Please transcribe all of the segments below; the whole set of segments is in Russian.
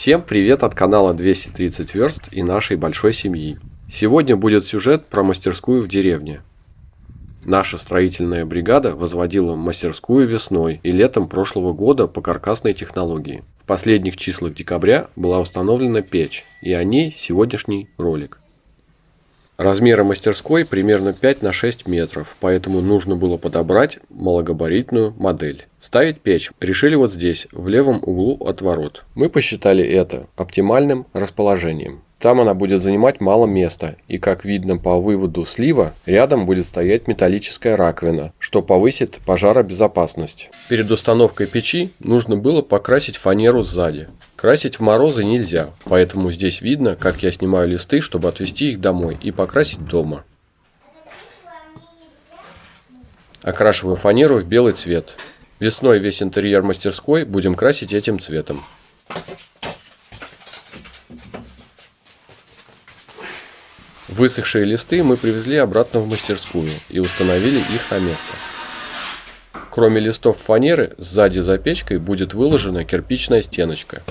Всем привет от канала 230 верст и нашей большой семьи. Сегодня будет сюжет про мастерскую в деревне. Наша строительная бригада возводила мастерскую весной и летом прошлого года по каркасной технологии. В последних числах декабря была установлена печь, и о ней сегодняшний ролик. Размеры мастерской примерно 5 на 6 метров, поэтому нужно было подобрать малогабаритную модель. Ставить печь решили вот здесь, в левом углу от ворот. Мы посчитали это оптимальным расположением. Там она будет занимать мало места, и как видно по выводу слива, рядом будет стоять металлическая раковина, что повысит пожаробезопасность. Перед установкой печи нужно было покрасить фанеру сзади. Красить в морозы нельзя, поэтому здесь видно, как я снимаю листы, чтобы отвезти их домой и покрасить дома. Окрашиваю фанеру в белый цвет. Весной весь интерьер мастерской будем красить этим цветом. Высохшие листы мы привезли обратно в мастерскую и установили их на место. Кроме листов фанеры, сзади за печкой будет выложена кирпичная стеночка.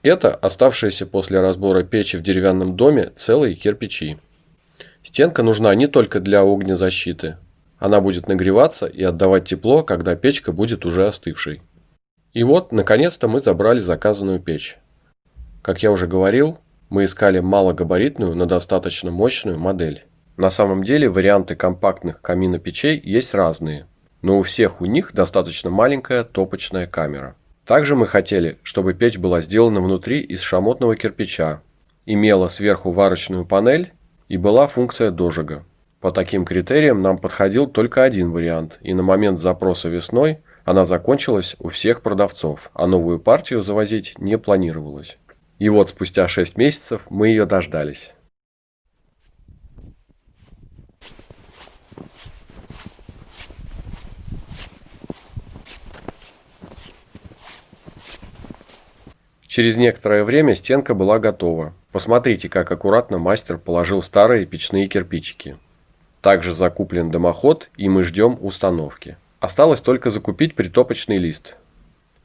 Это оставшиеся после разбора печи в деревянном доме целые кирпичи. Стенка нужна не только для огнезащиты. Она будет нагреваться и отдавать тепло, когда печка будет уже остывшей. И вот, наконец-то мы забрали заказанную печь. Как я уже говорил, мы искали малогабаритную, но достаточно мощную модель. На самом деле варианты компактных каминопечей есть разные, но у всех у них достаточно маленькая топочная камера. Также мы хотели, чтобы печь была сделана внутри из шамотного кирпича, имела сверху варочную панель и была функция дожига. По таким критериям нам подходил только один вариант, и на момент запроса весной она закончилась у всех продавцов, а новую партию завозить не планировалось. И вот спустя 6 месяцев мы ее дождались. Через некоторое время стенка была готова. Посмотрите, как аккуратно мастер положил старые печные кирпичики. Также закуплен дымоход, и мы ждем установки. Осталось только закупить притопочный лист.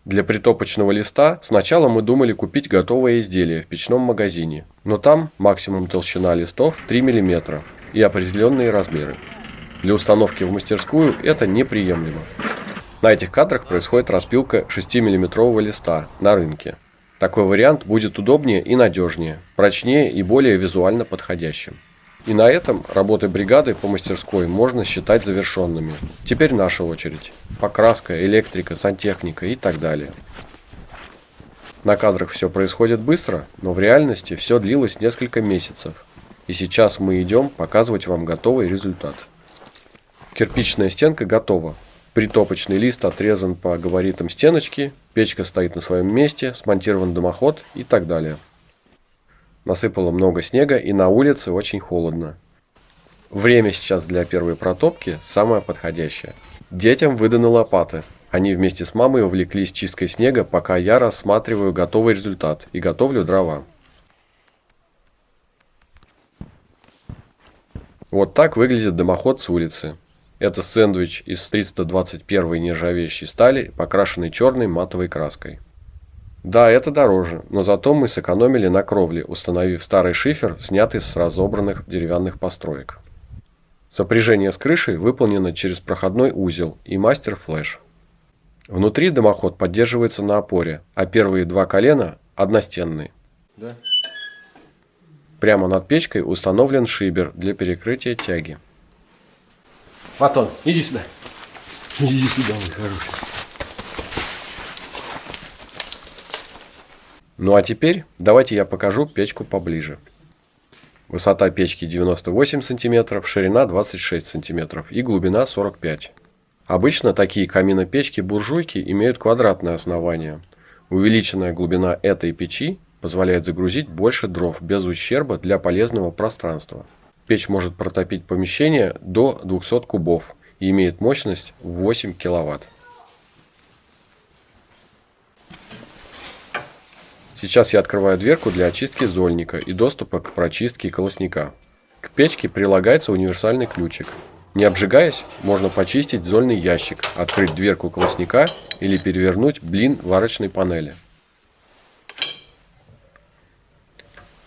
Для притопочного листа сначала мы думали купить готовое изделие в печном магазине, но там максимум толщина листов 3 мм и определенные размеры. Для установки в мастерскую это неприемлемо. На этих кадрах происходит распилка 6-мм листа на рынке. Такой вариант будет удобнее и надежнее, прочнее и более визуально подходящим. И на этом работы бригады по мастерской можно считать завершенными. Теперь наша очередь. Покраска, электрика, сантехника и так далее. На кадрах все происходит быстро, но в реальности все длилось несколько месяцев. И сейчас мы идем показывать вам готовый результат. Кирпичная стенка готова. Притопочный лист отрезан по габаритам стеночки, печка стоит на своем месте, смонтирован дымоход и так далее. Насыпало много снега, и на улице очень холодно. Время сейчас для первой протопки самое подходящее. Детям выданы лопаты. Они вместе с мамой увлеклись чисткой снега, пока я рассматриваю готовый результат и готовлю дрова. Вот так выглядит дымоход с улицы. Это сэндвич из 321 нержавеющей стали, покрашенный черной матовой краской. Да, это дороже, но зато мы сэкономили на кровле, установив старый шифер, снятый с разобранных деревянных построек. Сопряжение с крышей выполнено через проходной узел и мастер-флэш. Внутри дымоход поддерживается на опоре, а первые 2 колена одностенные. Да. Прямо над печкой установлен шибер для перекрытия тяги. Батон, иди сюда. Иди сюда, мой хороший. Ну а теперь давайте я покажу печку поближе. Высота печки 98 см, ширина 26 см и глубина 45 см. Обычно такие каминопечки-буржуйки имеют квадратное основание. Увеличенная глубина этой печи позволяет загрузить больше дров без ущерба для полезного пространства. Печь может протопить помещение до 200 кубов и имеет мощность в 8 кВт. Сейчас я открываю дверку для очистки зольника и доступа к прочистке колосника. К печке прилагается универсальный ключик. Не обжигаясь, можно почистить зольный ящик, открыть дверку колосника или перевернуть блин варочной панели.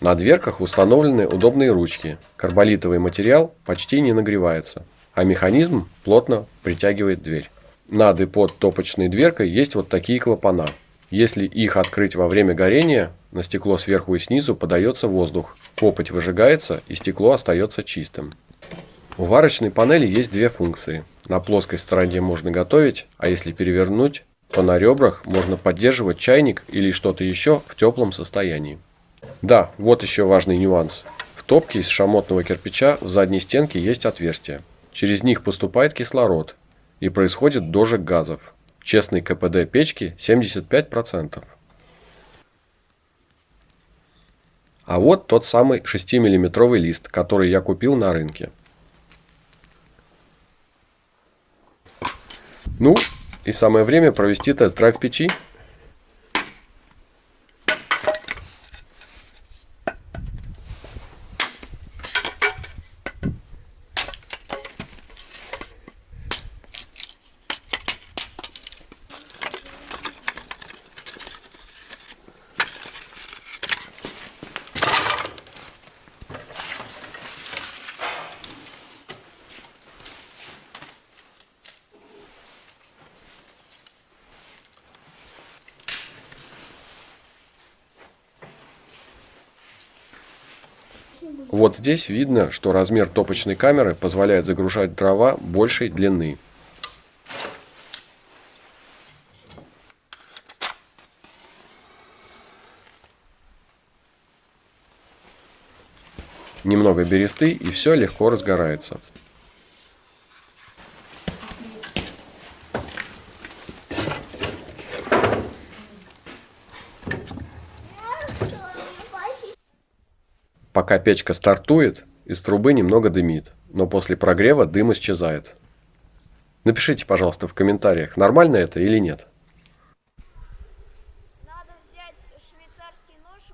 На дверках установлены удобные ручки. Карболитовый материал почти не нагревается, а механизм плотно притягивает дверь. Над и под топочной дверкой есть вот такие клапана. Если их открыть во время горения, на стекло сверху и снизу подается воздух, копоть выжигается и стекло остается чистым. У варочной панели есть две функции. На плоской стороне можно готовить, а если перевернуть, то на ребрах можно поддерживать чайник или что-то еще в теплом состоянии. Да, вот еще важный нюанс. В топке из шамотного кирпича в задней стенке есть отверстия. Через них поступает кислород и происходит дожиг газов. Честный КПД печки 75%. А вот тот самый 6-миллиметровый лист, который я купил на рынке. Ну, и самое время провести тест-драйв печи. Вот здесь видно, что размер топочной камеры позволяет загружать дрова большей длины. Немного бересты, и все легко разгорается. Пока печка стартует, из трубы немного дымит, но после прогрева дым исчезает. Напишите, пожалуйста, в комментариях, нормально это или нет. Надо взять швейцарский нож.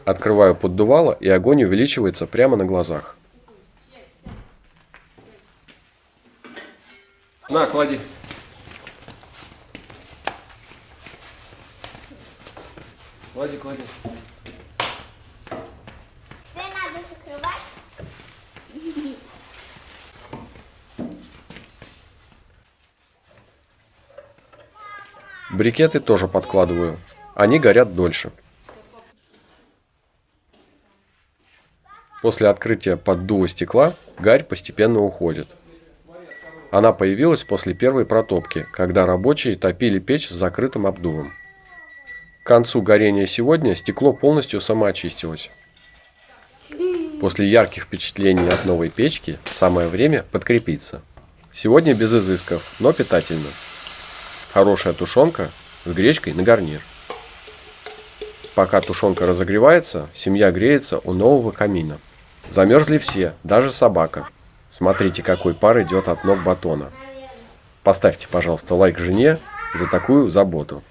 Открываю поддувало, и огонь увеличивается прямо на глазах. На, клади. Клади, клади. Теперь надо закрывать. Брикеты тоже подкладываю. Они горят дольше. После открытия поддува стекла гарь постепенно уходит. Она появилась после первой протопки, когда рабочие топили печь с закрытым обдувом. К концу горения сегодня стекло полностью самоочистилось. После ярких впечатлений от новой печки самое время подкрепиться. Сегодня без изысков, но питательно. Хорошая тушенка с гречкой на гарнир. Пока тушенка разогревается, семья греется у нового камина. Замерзли все, даже собака. Смотрите, какой пар идет от ног батона. Поставьте, пожалуйста, лайк жене за такую заботу.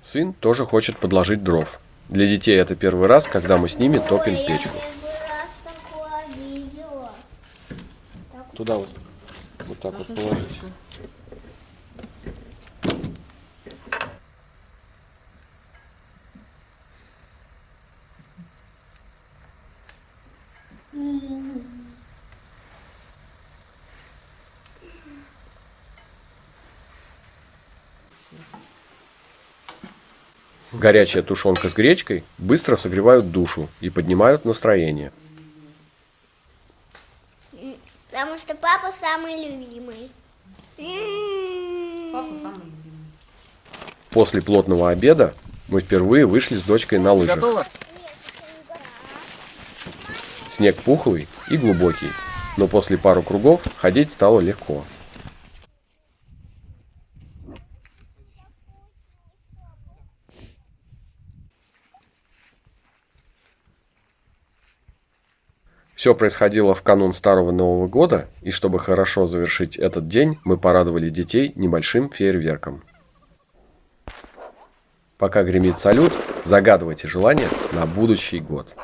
Сын тоже хочет подложить дров. Для детей это первый раз, когда мы с ними топим печку. Туда вот так вот положить. Горячая тушенка с гречкой быстро согревают душу и поднимают настроение. Потому что папа самый любимый. Папа самый любимый. После плотного обеда мы впервые вышли с дочкой на лыжах. Готово? Снег пухлый и глубокий, но после пару кругов ходить стало легко. Все происходило в канун Старого Нового года, и чтобы хорошо завершить этот день, мы порадовали детей небольшим фейерверком. Пока гремит салют, загадывайте желания на будущий год.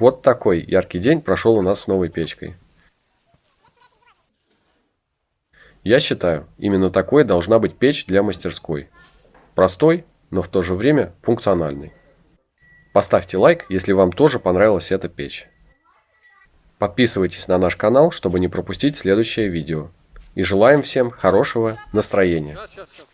Вот такой яркий день прошел у нас с новой печкой. Я считаю, именно такой должна быть печь для мастерской. Простой, но в то же время функциональный. Поставьте лайк, если вам тоже понравилась эта печь. Подписывайтесь на наш канал, чтобы не пропустить следующее видео. И желаем всем хорошего настроения. Сейчас.